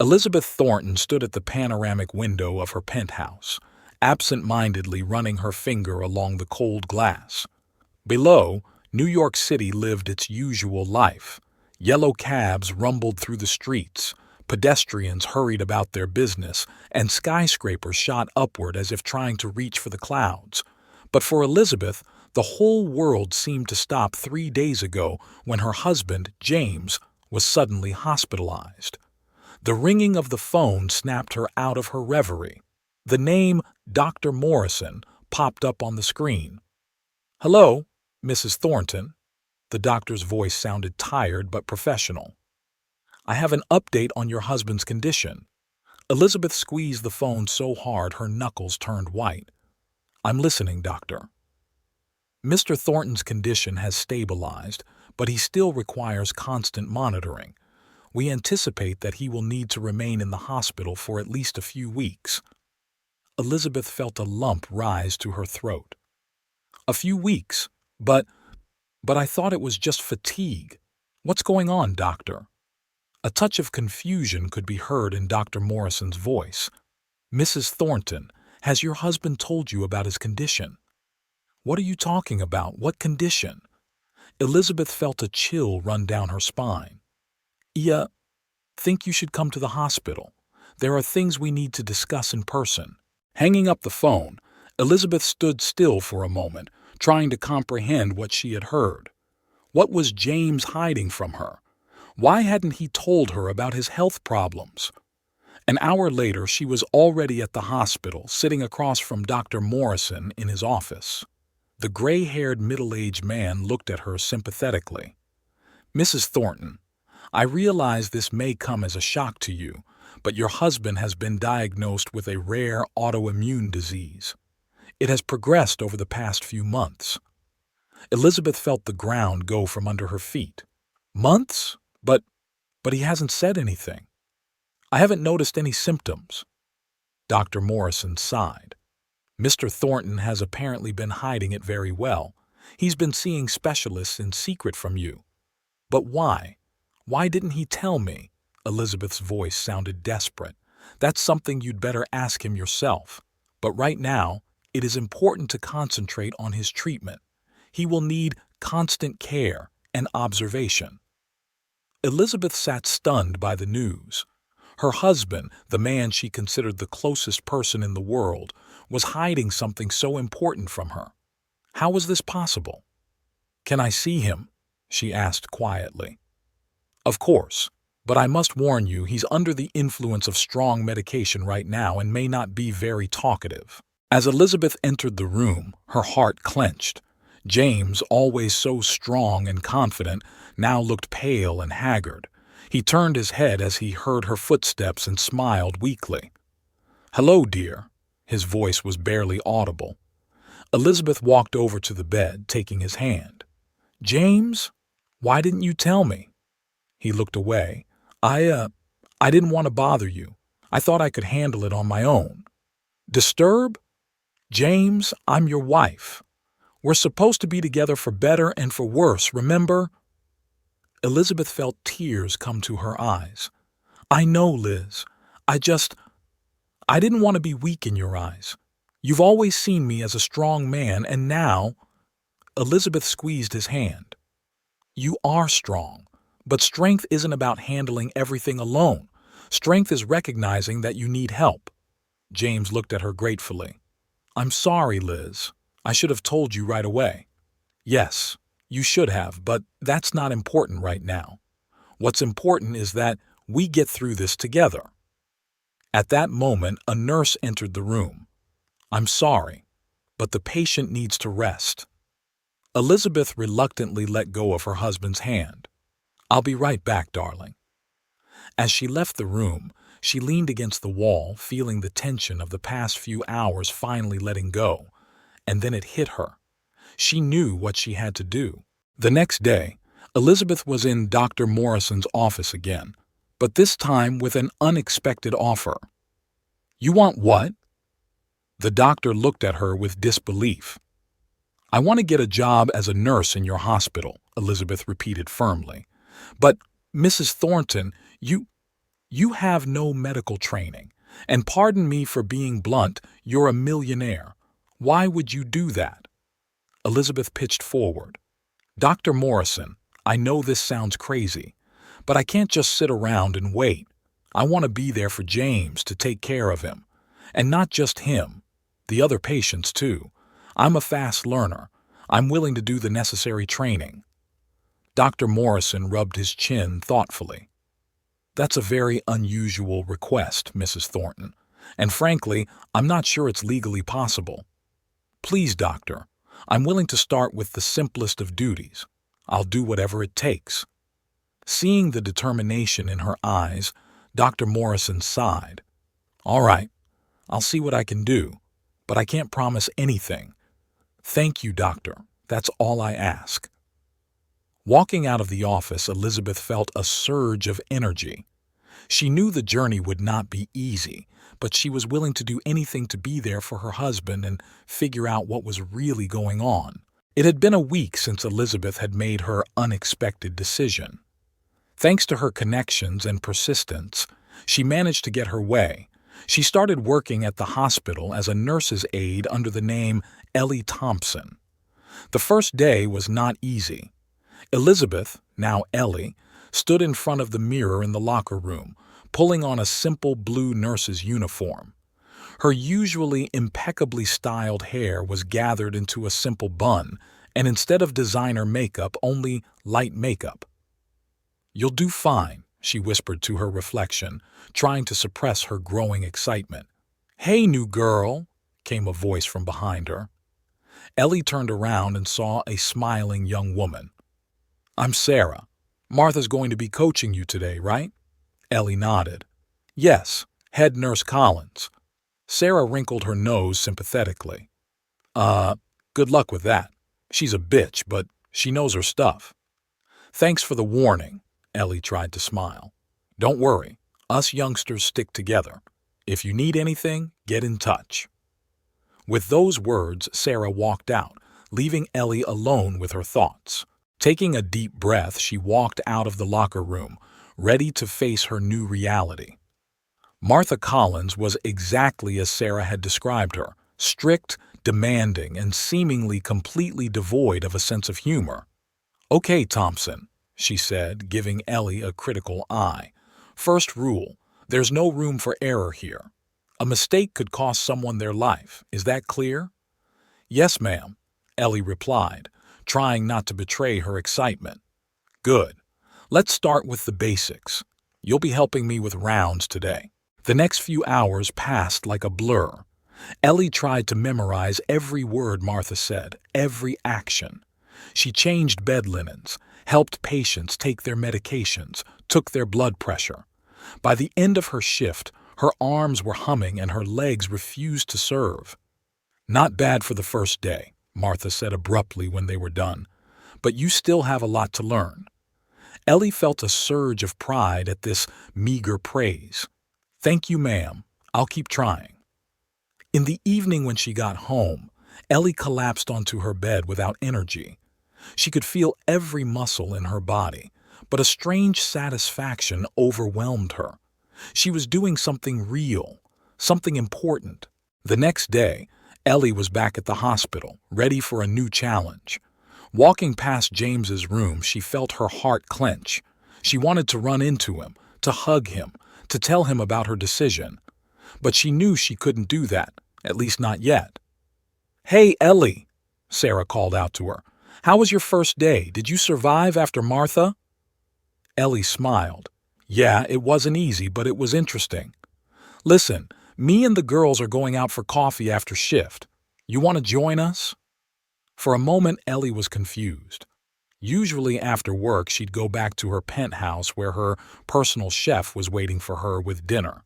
Elizabeth Thornton stood at the panoramic window of her penthouse, absent-mindedly running her finger along the cold glass. Below, New York City lived its usual life. Yellow cabs rumbled through the streets, pedestrians hurried about their business, and skyscrapers shot upward as if trying to reach for the clouds. But for Elizabeth, the whole world seemed to stop 3 days ago when her husband, James, was suddenly hospitalized. The ringing of the phone snapped her out of her reverie. The name Dr. Morrison popped up on the screen. "Hello, Mrs. Thornton." The doctor's voice sounded tired but professional. "I have an update on your husband's condition." Elizabeth squeezed the phone so hard her knuckles turned white. "I'm listening, doctor." "Mr. Thornton's condition has stabilized, but he still requires constant monitoring. We anticipate that he will need to remain in the hospital for at least a few weeks." Elizabeth felt a lump rise to her throat. "A few weeks? But I thought it was just fatigue. What's going on, doctor?" A touch of confusion could be heard in Dr. Morrison's voice. "Mrs. Thornton, has your husband told you about his condition?" "What are you talking about? What condition?" Elizabeth felt a chill run down her spine. "Yeah, think you should come to the hospital. There are things we need to discuss in person." Hanging up the phone, Elizabeth stood still for a moment, trying to comprehend what she had heard. What was James hiding from her? Why hadn't he told her about his health problems? An hour later, she was already at the hospital, sitting across from Dr. Morrison in his office. The gray-haired middle-aged man looked at her sympathetically. "Mrs. Thornton, I realize this may come as a shock to you, but your husband has been diagnosed with a rare autoimmune disease. It has progressed over the past few months." Elizabeth felt the ground go from under her feet. "Months? But he hasn't said anything. I haven't noticed any symptoms." Dr. Morrison sighed. "Mr. Thornton has apparently been hiding it very well. He's been seeing specialists in secret from you." "But why? Why didn't he tell me?" Elizabeth's voice sounded desperate. "That's something you'd better ask him yourself. But right now, it is important to concentrate on his treatment. He will need constant care and observation." Elizabeth sat stunned by the news. Her husband, the man she considered the closest person in the world, was hiding something so important from her. How was this possible? "Can I see him?" she asked quietly. "Of course, but I must warn you he's under the influence of strong medication right now and may not be very talkative." As Elizabeth entered the room, her heart clenched. James, always so strong and confident, now looked pale and haggard. He turned his head as he heard her footsteps and smiled weakly. "Hello, dear." His voice was barely audible. Elizabeth walked over to the bed, taking his hand. "James, why didn't you tell me?" He looked away. I didn't want to bother you. I thought I could handle it on my own." "Disturb? James, I'm your wife. We're supposed to be together for better and for worse, remember?" Elizabeth felt tears come to her eyes. "I know, Liz. I didn't want to be weak in your eyes. You've always seen me as a strong man, and now—" Elizabeth squeezed his hand. "You are strong, but strength isn't about handling everything alone. Strength is recognizing that you need help." James looked at her gratefully. "I'm sorry, Liz. I should have told you right away." "Yes, you should have, but that's not important right now. What's important is that we get through this together." At that moment, a nurse entered the room. "I'm sorry, but the patient needs to rest." Elizabeth reluctantly let go of her husband's hand. "I'll be right back, darling." As she left the room, she leaned against the wall, feeling the tension of the past few hours finally letting go. And then it hit her. She knew what she had to do. The next day, Elizabeth was in Dr. Morrison's office again, but this time with an unexpected offer. "You want what?" The doctor looked at her with disbelief. "I want to get a job as a nurse in your hospital," Elizabeth repeated firmly. "But, Mrs. Thornton, you You have no medical training, and pardon me for being blunt, you're a millionaire. Why would you do that?" Elizabeth pitched forward. "Dr. Morrison, I know this sounds crazy, but I can't just sit around and wait. I want to be there for James to take care of him. And not just him, the other patients too. I'm a fast learner. I'm willing to do the necessary training." Dr. Morrison rubbed his chin thoughtfully. "That's a very unusual request, Mrs. Thornton, and frankly, I'm not sure it's legally possible. Please, doctor, I'm willing to start with the simplest of duties. I'll do whatever it takes." Seeing the determination in her eyes, Dr. Morrison sighed. "All right, I'll see what I can do, but I can't promise anything. Thank you, doctor. That's all I ask." Walking out of the office, Elizabeth felt a surge of energy. She knew the journey would not be easy, but she was willing to do anything to be there for her husband and figure out what was really going on. It had been a week since Elizabeth had made her unexpected decision. Thanks to her connections and persistence, she managed to get her way. She started working at the hospital as a nurse's aide under the name Ellie Thompson. The first day was not easy. Elizabeth, now Ellie, stood in front of the mirror in the locker room, pulling on a simple blue nurse's uniform. Her usually impeccably styled hair was gathered into a simple bun, and instead of designer makeup, only light makeup. "You'll do fine," she whispered to her reflection, trying to suppress her growing excitement. "Hey, new girl," came a voice from behind her. Ellie turned around and saw a smiling young woman. "I'm Sarah. Martha's going to be coaching you today, right?" Ellie nodded. "Yes, head nurse Collins." Sarah wrinkled her nose sympathetically. Good luck with that. She's a bitch, but she knows her stuff." "Thanks for the warning," Ellie tried to smile. "Don't worry, us youngsters stick together. If you need anything, get in touch." With those words, Sarah walked out, leaving Ellie alone with her thoughts. Taking a deep breath, she walked out of the locker room, ready to face her new reality. Martha Collins was exactly as Sarah had described her, strict, demanding, and seemingly completely devoid of a sense of humor. "Okay, Thompson," she said, giving Ellie a critical eye. "First rule, there's no room for error here. A mistake could cost someone their life. Is that clear?" "Yes, ma'am," Ellie replied, trying not to betray her excitement. "Good. Let's start with the basics. You'll be helping me with rounds today." The next few hours passed like a blur. Ellie tried to memorize every word Martha said, every action. She changed bed linens, helped patients take their medications, took their blood pressure. By the end of her shift, her arms were humming and her legs refused to serve. "Not bad for the first day," Martha said abruptly when they were done, "but you still have a lot to learn." Ellie felt a surge of pride at this meager praise. "Thank you, ma'am. I'll keep trying." In the evening when she got home, Ellie collapsed onto her bed without energy. She could feel every muscle in her body, but a strange satisfaction overwhelmed her. She was doing something real, something important. The next day, Ellie was back at the hospital, ready for a new challenge. Walking past James's room, she felt her heart clench. She wanted to run into him, to hug him, to tell him about her decision. But she knew she couldn't do that, at least not yet. "Hey, Ellie," Sarah called out to her. "How was your first day? Did you survive after Martha?" Ellie smiled. "Yeah, it wasn't easy, but it was interesting. Listen, me and the girls are going out for coffee after shift. You want to join us?" For a moment, Ellie was confused. Usually after work, she'd go back to her penthouse where her personal chef was waiting for her with dinner.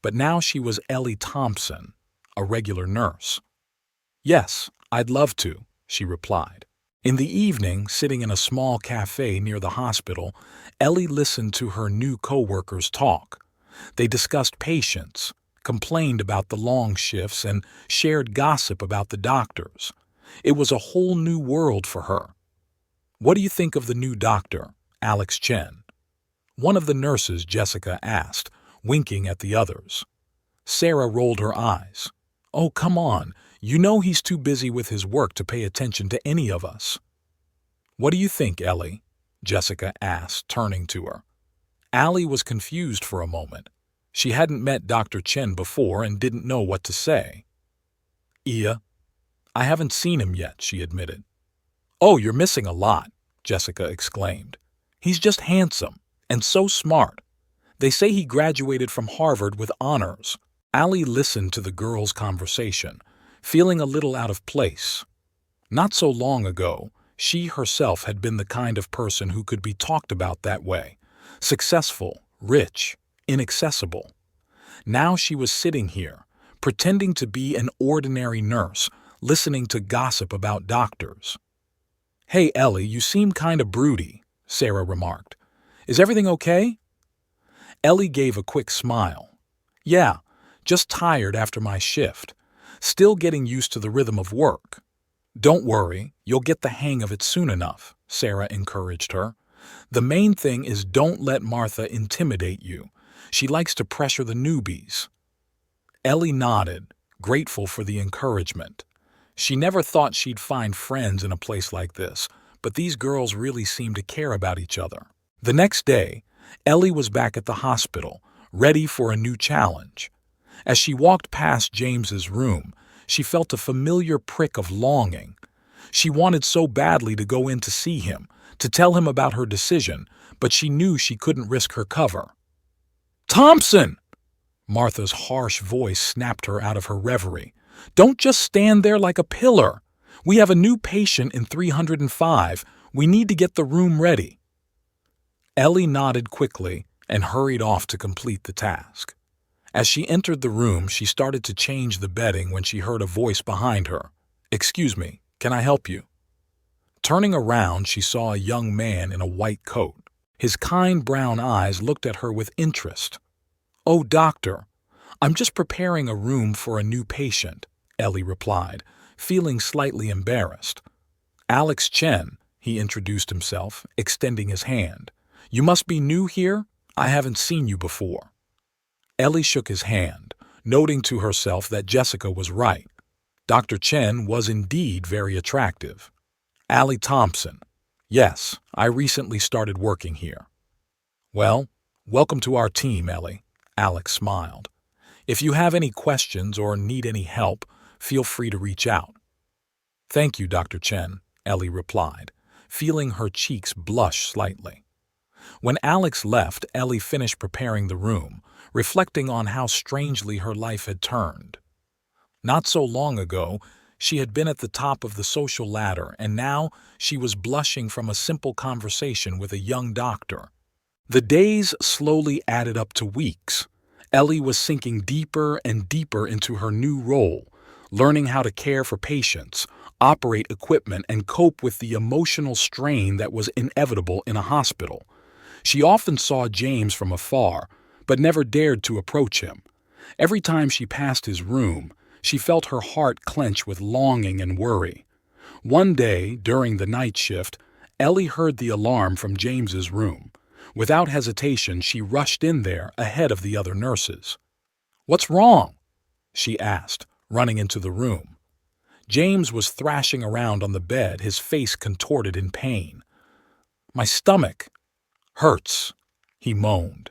But now she was Ellie Thompson, a regular nurse. "Yes, I'd love to," she replied. In the evening, sitting in a small cafe near the hospital, Ellie listened to her new co-workers talk. They discussed patients, complained about the long shifts, and shared gossip about the doctors. It was a whole new world for her. "What do you think of the new doctor, Alex Chen?" One of the nurses, Jessica, asked, winking at the others. Sarah rolled her eyes. "Oh, come on. You know he's too busy with his work to pay attention to any of us." "What do you think, Ellie?" Jessica asked, turning to her. Allie was confused for a moment. She hadn't met Dr. Chen before and didn't know what to say. I haven't seen him yet," she admitted. "Oh, you're missing a lot," Jessica exclaimed. "He's just handsome and so smart. They say he graduated from Harvard with honors." Allie listened to the girls' conversation, feeling a little out of place. Not so long ago, she herself had been the kind of person who could be talked about that way. Successful, rich, inaccessible. Now she was sitting here, pretending to be an ordinary nurse, listening to gossip about doctors. "Hey, Ellie, you seem kind of broody," Sarah remarked. "Is everything okay?" Ellie gave a quick smile. "Yeah, just tired after my shift. Still getting used to the rhythm of work." "Don't worry, you'll get the hang of it soon enough," Sarah encouraged her. "The main thing is don't let Martha intimidate you. She likes to pressure the newbies." Ellie nodded, grateful for the encouragement. She never thought she'd find friends in a place like this, but these girls really seemed to care about each other. The next day, Ellie was back at the hospital, ready for a new challenge. As she walked past James's room, she felt a familiar prick of longing. She wanted so badly to go in to see him, to tell him about her decision, but she knew she couldn't risk her cover. "Thompson!" Martha's harsh voice snapped her out of her reverie. "Don't just stand there like a pillar. We have a new patient in 305. We need to get the room ready." Ellie nodded quickly and hurried off to complete the task. As she entered the room, she started to change the bedding when she heard a voice behind her. "Excuse me, can I help you?" Turning around, she saw a young man in a white coat. His kind brown eyes looked at her with interest. "Oh, doctor, I'm just preparing a room for a new patient," Ellie replied, feeling slightly embarrassed. "Alex Chen," he introduced himself, extending his hand. "You must be new here? I haven't seen you before." Ellie shook his hand, noting to herself that Jessica was right. Dr. Chen was indeed very attractive. "Allie Thompson. Yes, I recently started working here." "Well, welcome to our team, Ellie," Alex smiled. "If you have any questions or need any help, feel free to reach out." "Thank you, Dr. Chen," Ellie replied, feeling her cheeks blush slightly. When Alex left, Ellie finished preparing the room, reflecting on how strangely her life had turned. Not so long ago, she had been at the top of the social ladder, and now she was blushing from a simple conversation with a young doctor. The days slowly added up to weeks. Ellie was sinking deeper and deeper into her new role, learning how to care for patients, operate equipment, and cope with the emotional strain that was inevitable in a hospital. She often saw James from afar, but never dared to approach him. Every time she passed his room, she felt her heart clench with longing and worry. One day, during the night shift, Ellie heard the alarm from James's room. Without hesitation, she rushed in there ahead of the other nurses. "What's wrong?" she asked, running into the room. James was thrashing around on the bed, his face contorted in pain. "My stomach hurts," he moaned.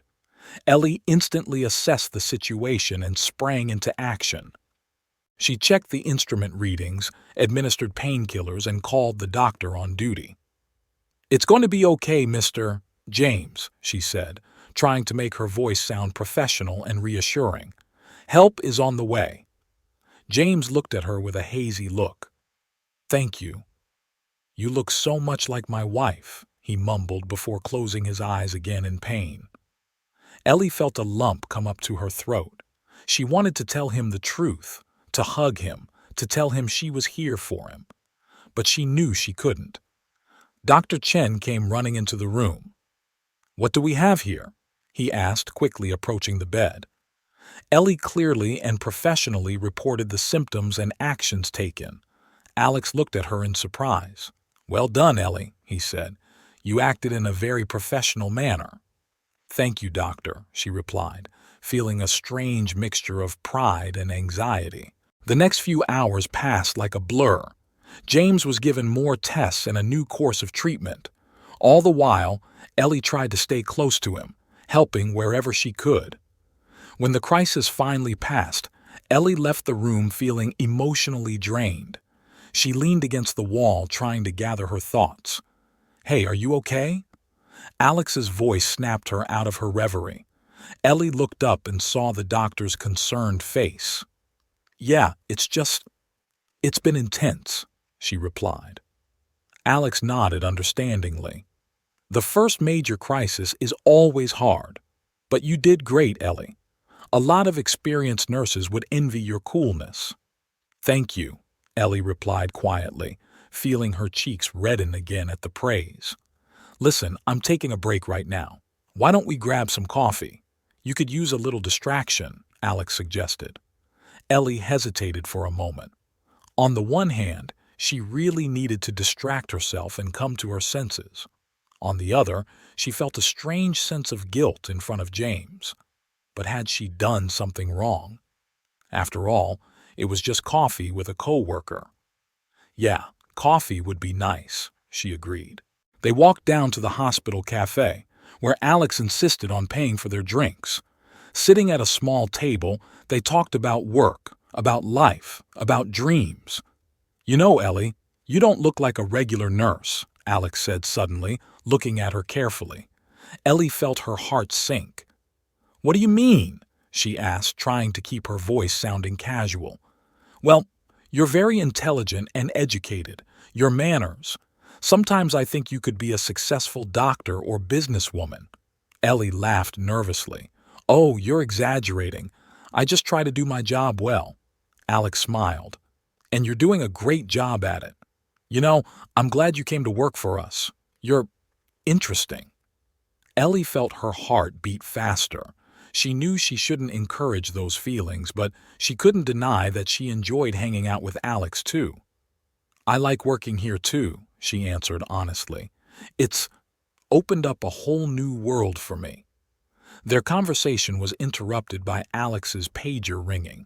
Ellie instantly assessed the situation and sprang into action. She checked the instrument readings, administered painkillers, and called the doctor on duty. "It's going to be okay, Mr. James," she said, trying to make her voice sound professional and reassuring. "Help is on the way." James looked at her with a hazy look. "Thank you. You look so much like my wife," he mumbled before closing his eyes again in pain. Ellie felt a lump come up to her throat. She wanted to tell him the truth, to hug him, to tell him she was here for him. But she knew she couldn't. Dr. Chen came running into the room. "What do we have here?" he asked, quickly approaching the bed. Ellie clearly and professionally reported the symptoms and actions taken. Alex looked at her in surprise. "Well done, Ellie," he said. "You acted in a very professional manner." "Thank you, doctor," she replied, feeling a strange mixture of pride and anxiety. The next few hours passed like a blur. James was given more tests and a new course of treatment. All the while, Ellie tried to stay close to him, helping wherever she could. When the crisis finally passed, Ellie left the room feeling emotionally drained. She leaned against the wall trying to gather her thoughts. "Hey, are you okay?" Alex's voice snapped her out of her reverie. Ellie looked up and saw the doctor's concerned face. "Yeah, it's been intense," she replied. Alex nodded understandingly. "The first major crisis is always hard. But you did great, Ellie. A lot of experienced nurses would envy your coolness." "Thank you," Ellie replied quietly, feeling her cheeks redden again at the praise. "Listen, I'm taking a break right now. Why don't we grab some coffee? You could use a little distraction," Alex suggested. Ellie hesitated for a moment. On the one hand, she really needed to distract herself and come to her senses. On the other, she felt a strange sense of guilt in front of James. But had she done something wrong? After all, it was just coffee with a coworker. "Yeah, coffee would be nice," she agreed. They walked down to the hospital cafe, where Alex insisted on paying for their drinks. Sitting at a small table, they talked about work, about life, about dreams. "You know, Ellie, you don't look like a regular nurse," Alex said suddenly, looking at her carefully. Ellie felt her heart sink. "What do you mean?" she asked, trying to keep her voice sounding casual. "Well, you're very intelligent and educated. Your manners. Sometimes I think you could be a successful doctor or businesswoman." Ellie laughed nervously. "Oh, you're exaggerating. I just try to do my job well." Alex smiled. "And you're doing a great job at it. You know, I'm glad you came to work for us. You're interesting." Ellie felt her heart beat faster. She knew she shouldn't encourage those feelings, but she couldn't deny that she enjoyed hanging out with Alex too. "I like working here too," she answered honestly. "It's opened up a whole new world for me." Their conversation was interrupted by Alex's pager ringing.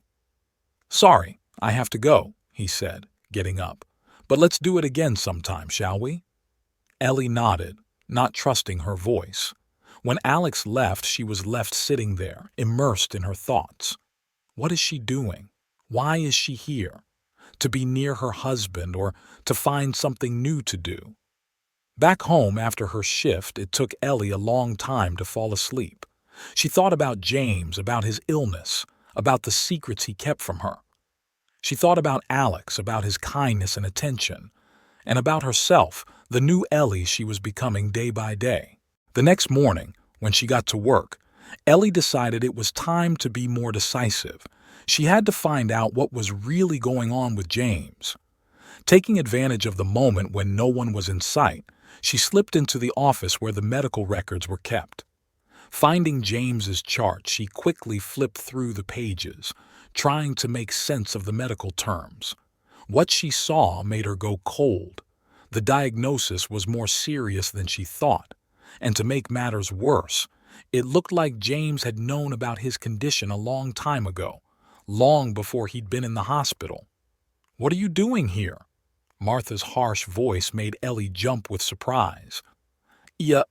"Sorry, I have to go," he said, getting up. "But let's do it again sometime, shall we?" Ellie nodded, not trusting her voice. When Alex left, she was left sitting there, immersed in her thoughts. What is she doing? Why is she here? To be near her husband or to find something new to do? Back home after her shift, it took Ellie a long time to fall asleep. She thought about James, about his illness, about the secrets he kept from her. She thought about Alex, about his kindness and attention, and about herself, the new Ellie she was becoming day by day. The next morning, when she got to work, Ellie decided it was time to be more decisive. She had to find out what was really going on with James. Taking advantage of the moment when no one was in sight, she slipped into the office where the medical records were kept. Finding James's chart, she quickly flipped through the pages, trying to make sense of the medical terms. What she saw made her go cold. The diagnosis was more serious than she thought, and to make matters worse, it looked like James had known about his condition a long time ago, long before he'd been in the hospital. "What are you doing here?" Martha's harsh voice made Ellie jump with surprise. "Yeah,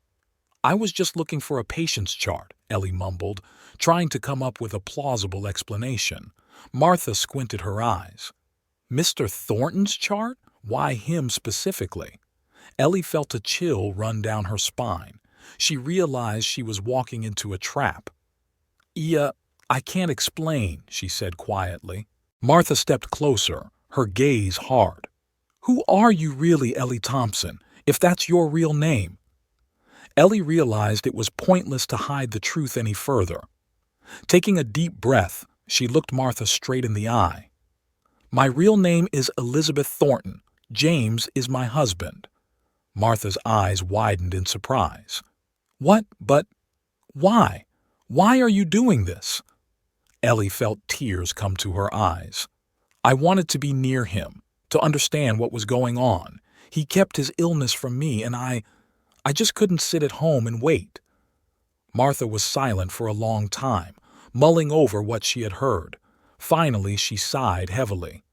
I was just looking for a patient's chart," Ellie mumbled, trying to come up with a plausible explanation. Martha squinted her eyes. "Mr. Thornton's chart? Why him specifically?" Ellie felt a chill run down her spine. She realized she was walking into a trap. "Yeah, I can't explain," she said quietly. Martha stepped closer, her gaze hard. "Who are you really, Ellie Thompson, if that's your real name?" Ellie realized it was pointless to hide the truth any further. Taking a deep breath, she looked Martha straight in the eye. "My real name is Elizabeth Thornton. James is my husband." Martha's eyes widened in surprise. "What? But why? Why are you doing this?" Ellie felt tears come to her eyes. "I wanted to be near him, to understand what was going on. He kept his illness from me, and I just couldn't sit at home and wait." Martha was silent for a long time, mulling over what she had heard. Finally, she sighed heavily.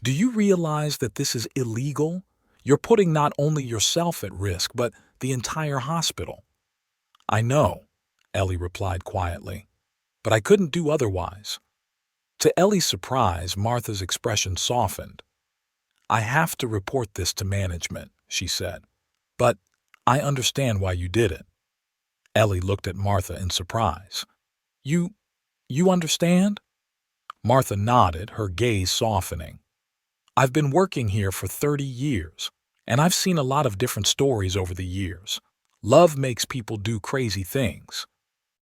Do you realize that this is illegal? You're putting not only yourself at risk, but the entire hospital. I know, Ellie replied quietly, but I couldn't do otherwise. To Ellie's surprise, Martha's expression softened. I have to report this to management, she said, but I understand why you did it. Ellie looked at Martha in surprise. You understand? Martha nodded, her gaze softening. I've been working here for 30 years, and I've seen a lot of different stories over the years. Love makes people do crazy things.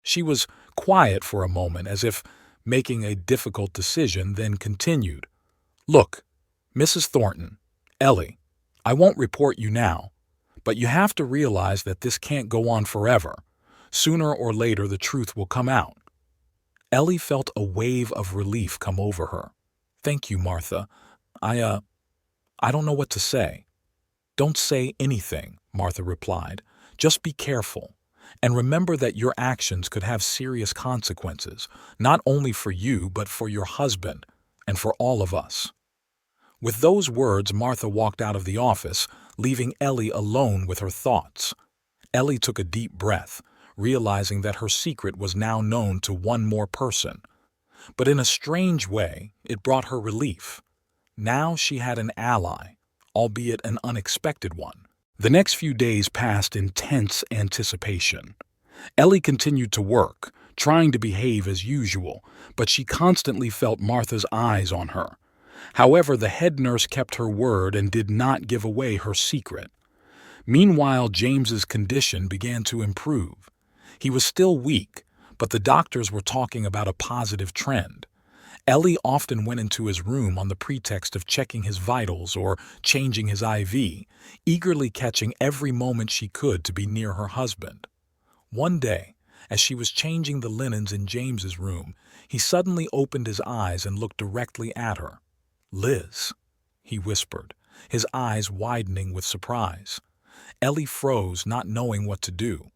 She was quiet for a moment, as if making a difficult decision, then continued. Look, Mrs. Thornton, Ellie, I won't report you now, but you have to realize that this can't go on forever. Sooner or later, the truth will come out. Ellie felt a wave of relief come over her. Thank you, Martha. I don't know what to say. Don't say anything, Martha replied. Just be careful. And remember that your actions could have serious consequences, not only for you, but for your husband and for all of us. With those words, Martha walked out of the office, leaving Ellie alone with her thoughts. Ellie took a deep breath, realizing that her secret was now known to one more person. But in a strange way, it brought her relief. Now she had an ally, albeit an unexpected one. The next few days passed in tense anticipation. Ellie continued to work, trying to behave as usual, but she constantly felt Martha's eyes on her. However, the head nurse kept her word and did not give away her secret. Meanwhile, James's condition began to improve. He was still weak, but the doctors were talking about a positive trend. Ellie often went into his room on the pretext of checking his vitals or changing his IV, eagerly catching every moment she could to be near her husband. One day, as she was changing the linens in James's room, he suddenly opened his eyes and looked directly at her. Liz, he whispered, his eyes widening with surprise. Ellie froze, not knowing what to do.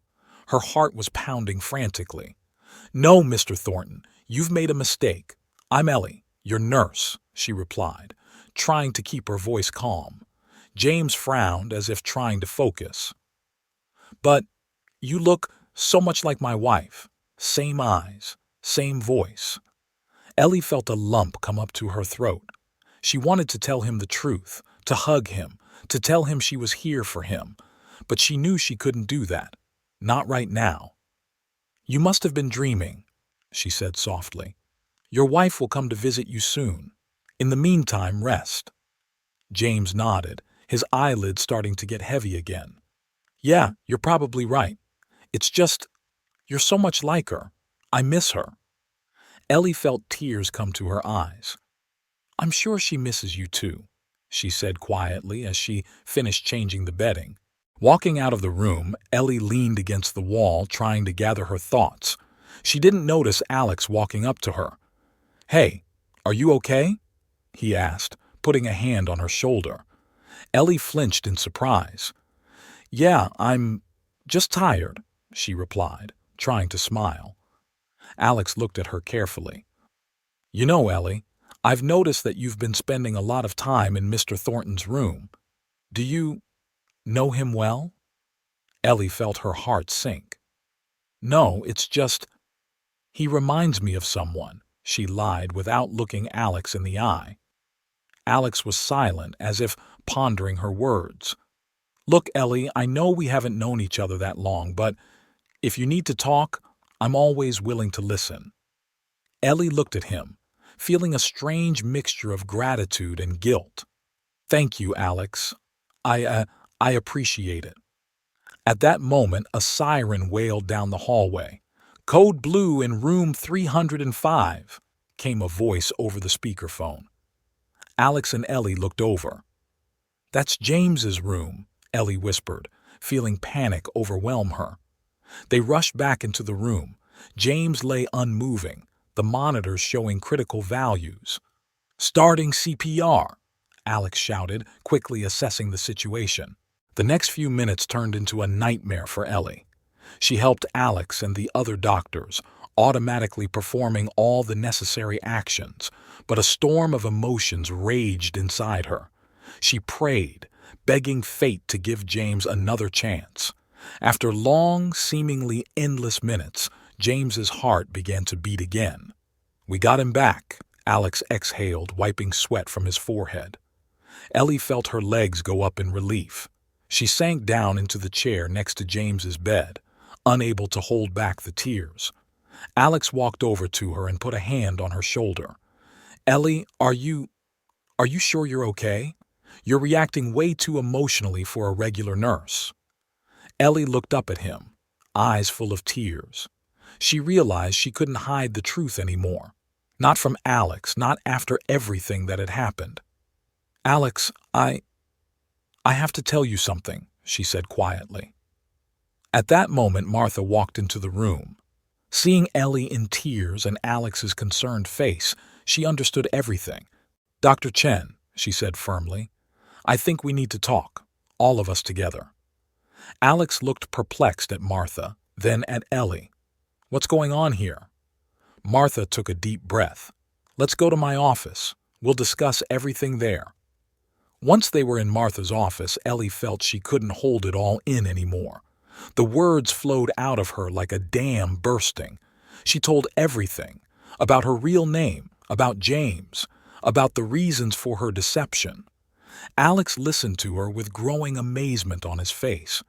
Her heart was pounding frantically. No, Mr. Thornton, you've made a mistake. I'm Ellie, your nurse, she replied, trying to keep her voice calm. James frowned as if trying to focus. But you look so much like my wife. Same eyes, same voice. Ellie felt a lump come up to her throat. She wanted to tell him the truth, to hug him, to tell him she was here for him, but she knew she couldn't do that. Not right now. You must have been dreaming, she said softly. Your wife will come to visit you soon. In the meantime, rest. James nodded, his eyelids starting to get heavy again. Yeah, you're probably right. It's just, you're so much like her. I miss her. Ellie felt tears come to her eyes. I'm sure she misses you too, she said quietly as she finished changing the bedding. Walking out of the room, Ellie leaned against the wall, trying to gather her thoughts. She didn't notice Alex walking up to her. Hey, are you okay? He asked, putting a hand on her shoulder. Ellie flinched in surprise. Yeah, I'm just tired, she replied, trying to smile. Alex looked at her carefully. You know, Ellie, I've noticed that you've been spending a lot of time in Mr. Thornton's room. Do you know him well? Ellie felt her heart sink. No, it's just, he reminds me of someone, she lied without looking Alex in the eye. Alex was silent, as if pondering her words. Look, Ellie, I know we haven't known each other that long, but if you need to talk, I'm always willing to listen. Ellie looked at him, feeling a strange mixture of gratitude and guilt. Thank you, Alex. I appreciate it. At that moment, a siren wailed down the hallway. Code Blue in room 305, came a voice over the speakerphone. Alex and Ellie looked over. That's James's room, Ellie whispered, feeling panic overwhelm her. They rushed back into the room. James lay unmoving, the monitors showing critical values. Starting CPR, Alex shouted, quickly assessing the situation. The next few minutes turned into a nightmare for Ellie. She helped Alex and the other doctors, automatically performing all the necessary actions, but a storm of emotions raged inside her. She prayed, begging fate to give James another chance. After long, seemingly endless minutes, James's heart began to beat again. "We got him back," Alex exhaled, wiping sweat from his forehead. Ellie felt her legs go up in relief. She sank down into the chair next to James's bed, unable to hold back the tears. Alex walked over to her and put a hand on her shoulder. "Ellie, are you sure you're okay? You're reacting way too emotionally for a regular nurse." Ellie looked up at him, eyes full of tears. She realized she couldn't hide the truth anymore. Not from Alex, not after everything that had happened. "Alex, I have to tell you something," she said quietly. At that moment, Martha walked into the room. Seeing Ellie in tears and Alex's concerned face, she understood everything. "Dr. Chen," she said firmly, "I think we need to talk, all of us together." Alex looked perplexed at Martha, then at Ellie. "What's going on here?" Martha took a deep breath. "Let's go to my office. We'll discuss everything there." Once they were in Martha's office, Ellie felt she couldn't hold it all in anymore. The words flowed out of her like a dam bursting. She told everything, about her real name, about James, about the reasons for her deception. Alex listened to her with growing amazement on his face.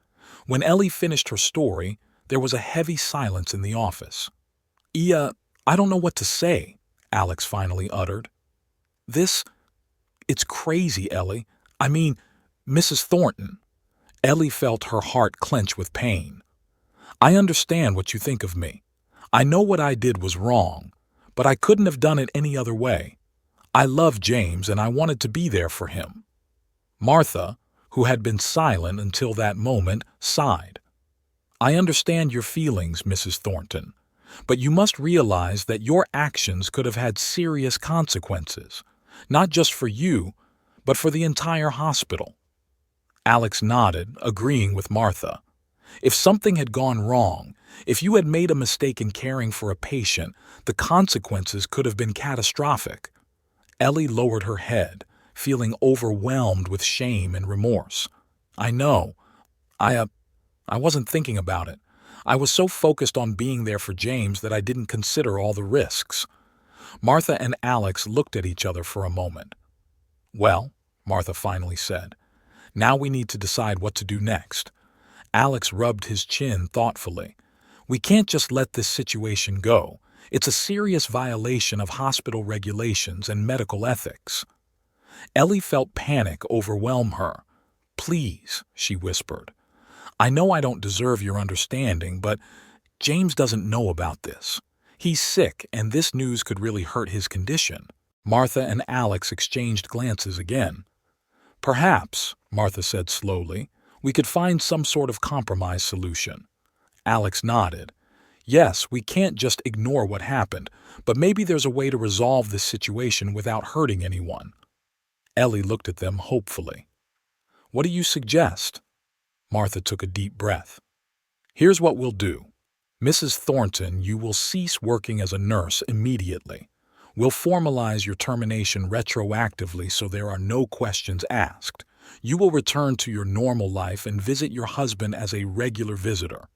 When Ellie finished her story, there was a heavy silence in the office. I don't know what to say," Alex finally uttered. It's crazy, Ellie. I mean, Mrs. Thornton." Ellie felt her heart clench with pain. "I understand what you think of me. I know what I did was wrong, but I couldn't have done it any other way. I love James and I wanted to be there for him." Martha, who had been silent until that moment, sighed. "I understand your feelings, Mrs. Thornton, but you must realize that your actions could have had serious consequences, not just for you, but for the entire hospital." Alex nodded, agreeing with Martha. If something had gone wrong, if you had made a mistake in caring for a patient, the consequences could have been catastrophic. Ellie lowered her head, feeling overwhelmed with shame and remorse. "I know. I wasn't thinking about it. I was so focused on being there for James that I didn't consider all the risks." Martha and Alex looked at each other for a moment. "Well," Martha finally said, "now we need to decide what to do next." Alex rubbed his chin thoughtfully. "We can't just let this situation go. It's a serious violation of hospital regulations and medical ethics." Ellie felt panic overwhelm her. "Please," she whispered. "I know I don't deserve your understanding, but James doesn't know about this. He's sick, and this news could really hurt his condition." Martha and Alex exchanged glances again. "Perhaps," Martha said slowly, "we could find some sort of compromise solution." Alex nodded. "Yes, we can't just ignore what happened, but maybe there's a way to resolve this situation without hurting anyone." Ellie looked at them hopefully. "What do you suggest?" Martha took a deep breath. "Here's what we'll do. Mrs. Thornton, you will cease working as a nurse immediately. We'll formalize your termination retroactively so there are no questions asked. You will return to your normal life and visit your husband as a regular visitor."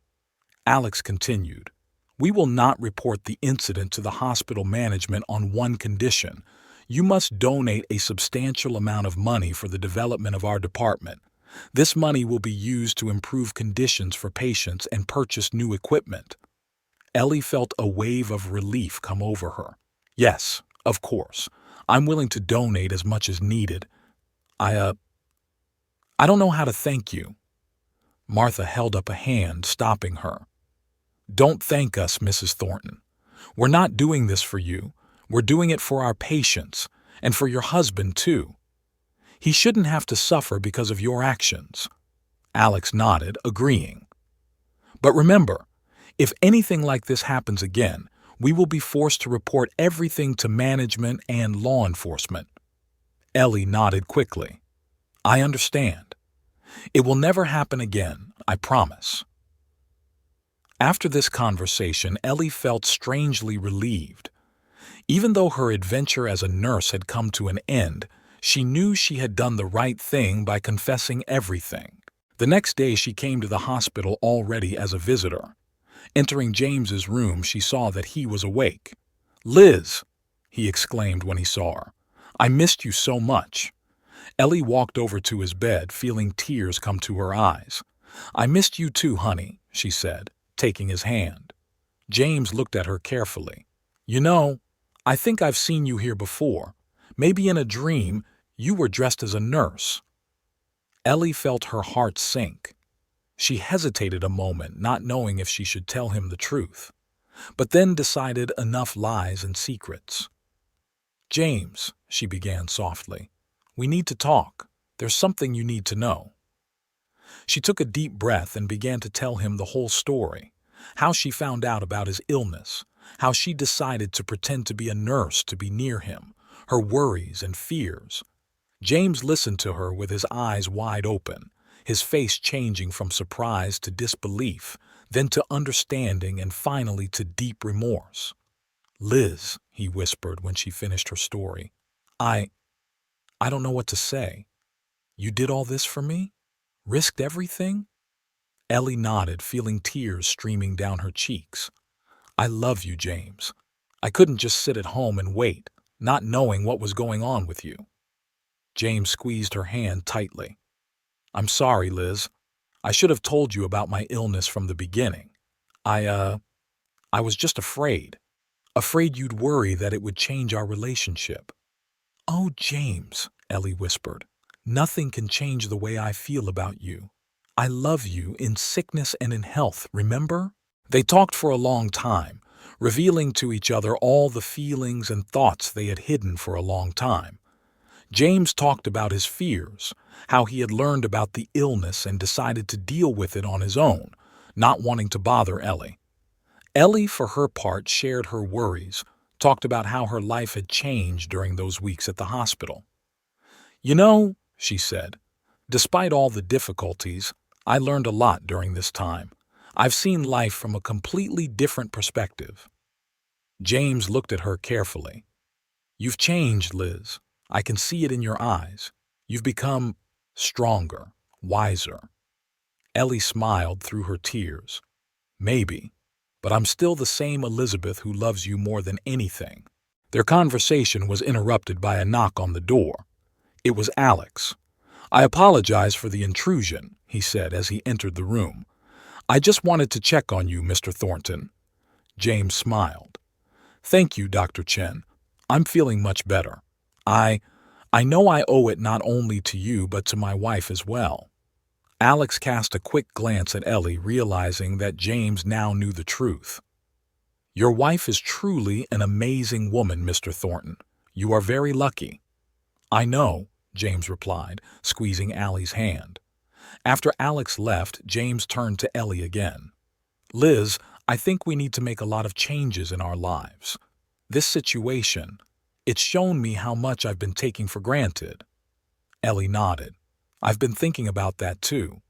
Alex continued, "We will not report the incident to the hospital management on one condition. You must donate a substantial amount of money for the development of our department. This money will be used to improve conditions for patients and purchase new equipment." Ellie felt a wave of relief come over her. "Yes, of course. I'm willing to donate as much as needed. I don't know how to thank you." Martha held up a hand, stopping her. "Don't thank us, Mrs. Thornton. We're not doing this for you. We're doing it for our patients, and for your husband, too. He shouldn't have to suffer because of your actions." Alex nodded, agreeing. "But remember, if anything like this happens again, we will be forced to report everything to management and law enforcement." Ellie nodded quickly. "I understand. It will never happen again, I promise." After this conversation, Ellie felt strangely relieved. Even though her adventure as a nurse had come to an end, she knew she had done the right thing by confessing everything. The next day she came to the hospital already as a visitor. Entering James's room, she saw that he was awake. "Liz!" he exclaimed when he saw her. "I missed you so much." Ellie walked over to his bed, feeling tears come to her eyes. "I missed you too, honey," she said, taking his hand. James looked at her carefully. "You know, I think I've seen you here before. Maybe in a dream, you were dressed as a nurse." Ellie felt her heart sink. She hesitated a moment, not knowing if she should tell him the truth, but then decided enough lies and secrets. "James," she began softly, "we need to talk. There's something you need to know." She took a deep breath and began to tell him the whole story, how she found out about his illness, how she decided to pretend to be a nurse to be near him, her worries and fears. James listened to her with his eyes wide open, his face changing from surprise to disbelief, then to understanding and finally to deep remorse. "Liz," he whispered when she finished her story, I don't know what to say. You did all this for me? Risked everything?" Ellie nodded, feeling tears streaming down her cheeks. "I love you, James. I couldn't just sit at home and wait, not knowing what was going on with you." James squeezed her hand tightly. "I'm sorry, Liz. I should have told you about my illness from the beginning. I was just afraid. Afraid you'd worry that it would change our relationship." "Oh, James," Ellie whispered, "nothing can change the way I feel about you. I love you in sickness and in health, remember?" They talked for a long time, revealing to each other all the feelings and thoughts they had hidden for a long time. James talked about his fears, how he had learned about the illness and decided to deal with it on his own, not wanting to bother Ellie. Ellie, for her part, shared her worries, talked about how her life had changed during those weeks at the hospital. "You know," she said, "despite all the difficulties, I learned a lot during this time. I've seen life from a completely different perspective." James looked at her carefully. "You've changed, Liz. I can see it in your eyes. You've become stronger, wiser." Ellie smiled through her tears. "Maybe, but I'm still the same Elizabeth who loves you more than anything." Their conversation was interrupted by a knock on the door. It was Alex. "I apologize for the intrusion," he said as he entered the room. "I just wanted to check on you, Mr. Thornton." James smiled. "Thank you, Dr. Chen. I'm feeling much better. I know I owe it not only to you but to my wife as well." Alex cast a quick glance at Ellie, realizing that James now knew the truth. "Your wife is truly an amazing woman, Mr. Thornton. You are very lucky." "I know," James replied, squeezing Allie's hand. After Alex left, James turned to Ellie again. "Liz, I think we need to make a lot of changes in our lives. This situation, it's shown me how much I've been taking for granted." Ellie nodded. "I've been thinking about that too.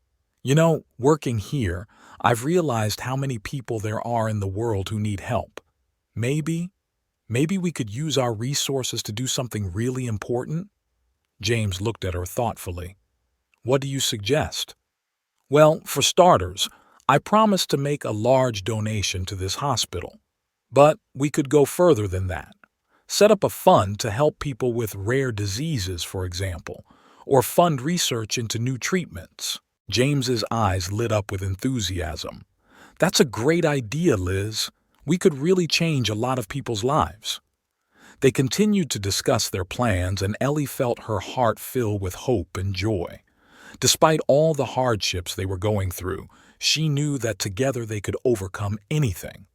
You know, working here, I've realized how many people there are in the world who need help. Maybe we could use our resources to do something really important." James looked at her thoughtfully. "What do you suggest?" "Well, for starters, I promised to make a large donation to this hospital. But we could go further than that. Set up a fund to help people with rare diseases, for example, or fund research into new treatments." James's eyes lit up with enthusiasm. "That's a great idea, Liz. We could really change a lot of people's lives." They continued to discuss their plans, and Ellie felt her heart fill with hope and joy. Despite all the hardships they were going through, she knew that together they could overcome anything.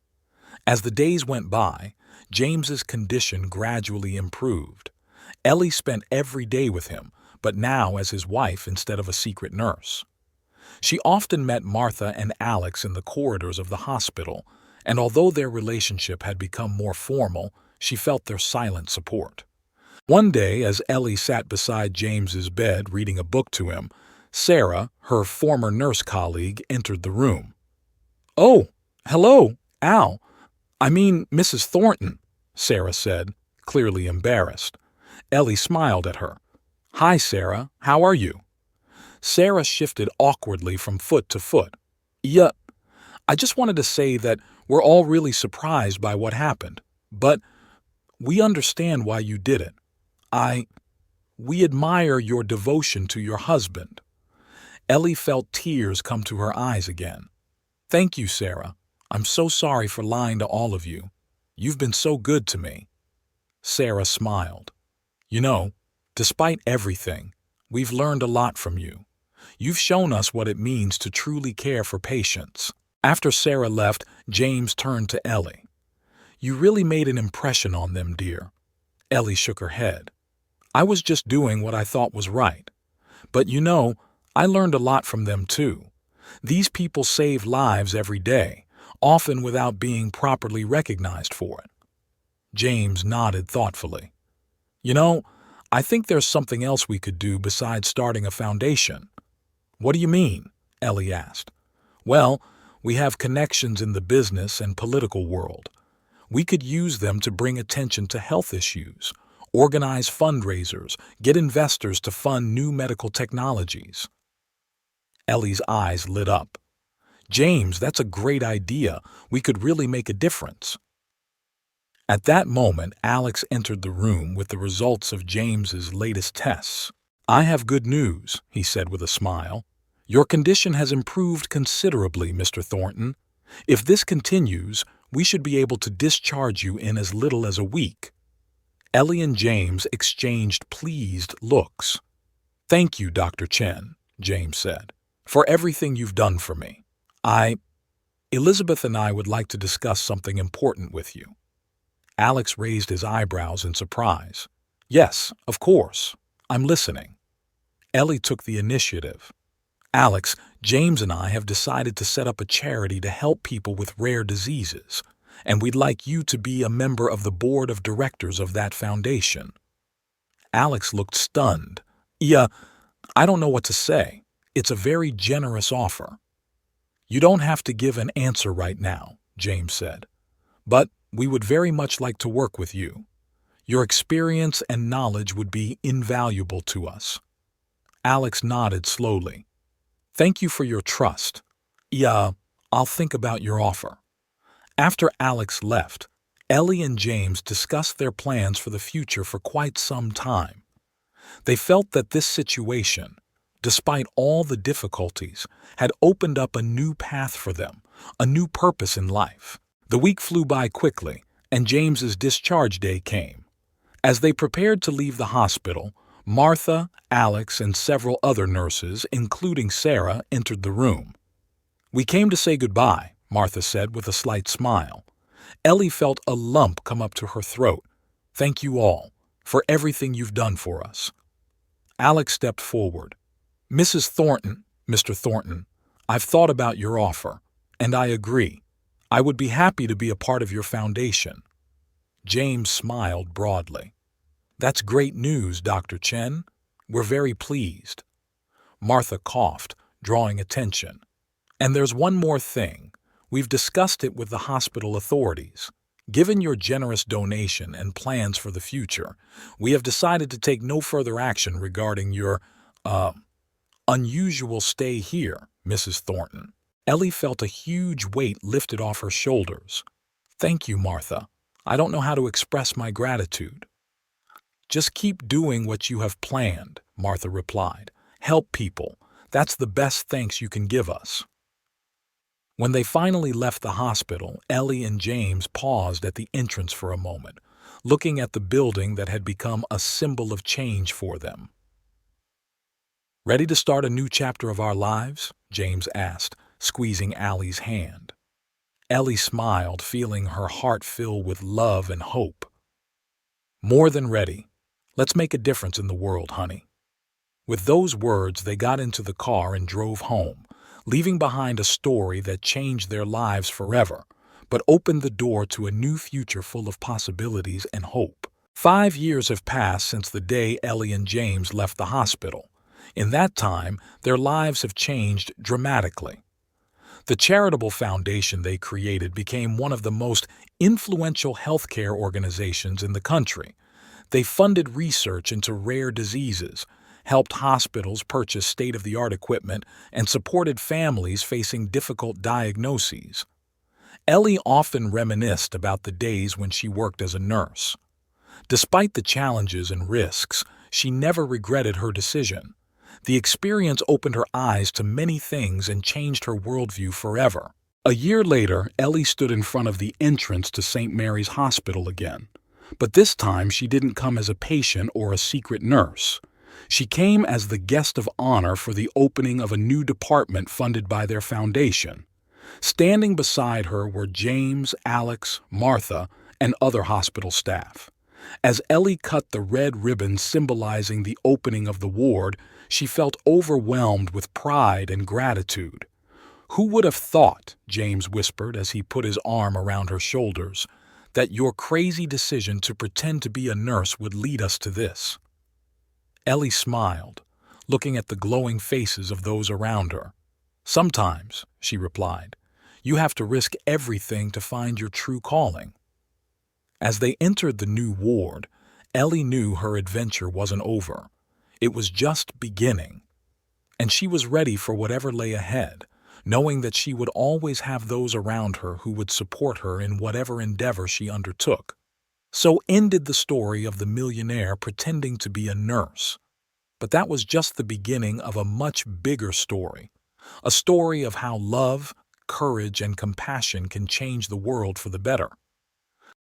As the days went by, James's condition gradually improved. Ellie spent every day with him, but now as his wife instead of a secret nurse. She often met Martha and Alex in the corridors of the hospital, and although their relationship had become more formal, she felt their silent support. One day, as Ellie sat beside James's bed reading a book to him, Sarah, her former nurse colleague, entered the room. "Oh, Hello, Al. I mean, Mrs. Thornton, Sarah said, clearly embarrassed. Ellie smiled at her. Hi, Sarah. How are you? Sarah shifted awkwardly from foot to foot. Yeah, I just wanted to say that we're all really surprised by what happened, but we understand why you did it. I. We admire your devotion to your husband. Ellie felt tears come to her eyes again. Thank you, Sarah. I'm so sorry for lying to all of you. You've been so good to me. Sarah smiled. You know, despite everything, we've learned a lot from you. You've shown us what it means to truly care for patients. After Sarah left, James turned to Ellie. You really made an impression on them, dear. Ellie shook her head. I was just doing what I thought was right. But you know, I learned a lot from them too. These people save lives every day, often without being properly recognized for it. James nodded thoughtfully. You know, I think there's something else we could do besides starting a foundation. What do you mean? Ellie asked. Well, we have connections in the business and political world. We could use them to bring attention to health issues, organize fundraisers, get investors to fund new medical technologies. Ellie's eyes lit up. James, that's a great idea. We could really make a difference. At that moment, Alex entered the room with the results of James's latest tests. I have good news, he said with a smile. Your condition has improved considerably, Mr. Thornton. If this continues, we should be able to discharge you in as little as a week. Ellie and James exchanged pleased looks. Thank you, Dr. Chen, James said, for everything you've done for me. Elizabeth and I would like to discuss something important with you. Alex raised his eyebrows in surprise. Yes, of course. I'm listening. Ellie took the initiative. Alex, James and I have decided to set up a charity to help people with rare diseases, and we'd like you to be a member of the board of directors of that foundation. Alex looked stunned. Yeah, I don't know what to say. It's a very generous offer. You don't have to give an answer right now, James said, but we would very much like to work with you. Your experience and knowledge would be invaluable to us. Alex nodded slowly. Thank you for your trust. Yeah, I'll think about your offer. After Alex left, Ellie and James discussed their plans for the future for quite some time. They felt that this situation, despite all the difficulties, had opened up a new path for them, a new purpose in life. The week flew by quickly, and James's discharge day came. As they prepared to leave the hospital, Martha, Alex, and several other nurses, including Sarah, entered the room. We came to say goodbye, Martha said with a slight smile. Ellie felt a lump come up to her throat. Thank you all for everything you've done for us. Alex stepped forward. Mrs. Thornton, Mr. Thornton, I've thought about your offer, and I agree. I would be happy to be a part of your foundation. James smiled broadly. That's great news, Dr. Chen. We're very pleased. Martha coughed, drawing attention. And there's one more thing. We've discussed it with the hospital authorities. Given your generous donation and plans for the future, we have decided to take no further action regarding your, unusual stay here, Mrs. Thornton. Ellie felt a huge weight lifted off her shoulders. Thank you, Martha. I don't know how to express my gratitude. Just keep doing what you have planned, Martha replied. Help people. That's the best thanks you can give us. When they finally left the hospital, Ellie and James paused at the entrance for a moment, looking at the building that had become a symbol of change for them. Ready to start a new chapter of our lives? James asked, squeezing Allie's hand. Ellie smiled, feeling her heart fill with love and hope. More than ready. Let's make a difference in the world, honey. With those words, they got into the car and drove home, leaving behind a story that changed their lives forever, but opened the door to a new future full of possibilities and hope. 5 years have passed since the day Ellie and James left the hospital. In that time, their lives have changed dramatically. The charitable foundation they created became one of the most influential healthcare organizations in the country. They funded research into rare diseases, helped hospitals purchase state-of-the-art equipment, and supported families facing difficult diagnoses. Ellie often reminisced about the days when she worked as a nurse. Despite the challenges and risks, she never regretted her decision. The experience opened her eyes to many things and changed her worldview forever. A year later, Ellie stood in front of the entrance to St. Mary's Hospital again. But this time she didn't come as a patient or a secret nurse. She came as the guest of honor for the opening of a new department funded by their foundation. Standing beside her were James, Alex, Martha, and other hospital staff. As Ellie cut the red ribbon symbolizing the opening of the ward, she felt overwhelmed with pride and gratitude. "Who would have thought," James whispered as he put his arm around her shoulders, "that your crazy decision to pretend to be a nurse would lead us to this?" Ellie smiled, looking at the glowing faces of those around her. "Sometimes," she replied, "you have to risk everything to find your true calling." As they entered the new ward, Ellie knew her adventure wasn't over. It was just beginning. And she was ready for whatever lay ahead, knowing that she would always have those around her who would support her in whatever endeavor she undertook. So ended the story of the millionaire pretending to be a nurse. But that was just the beginning of a much bigger story. A story of how love, courage, and compassion can change the world for the better.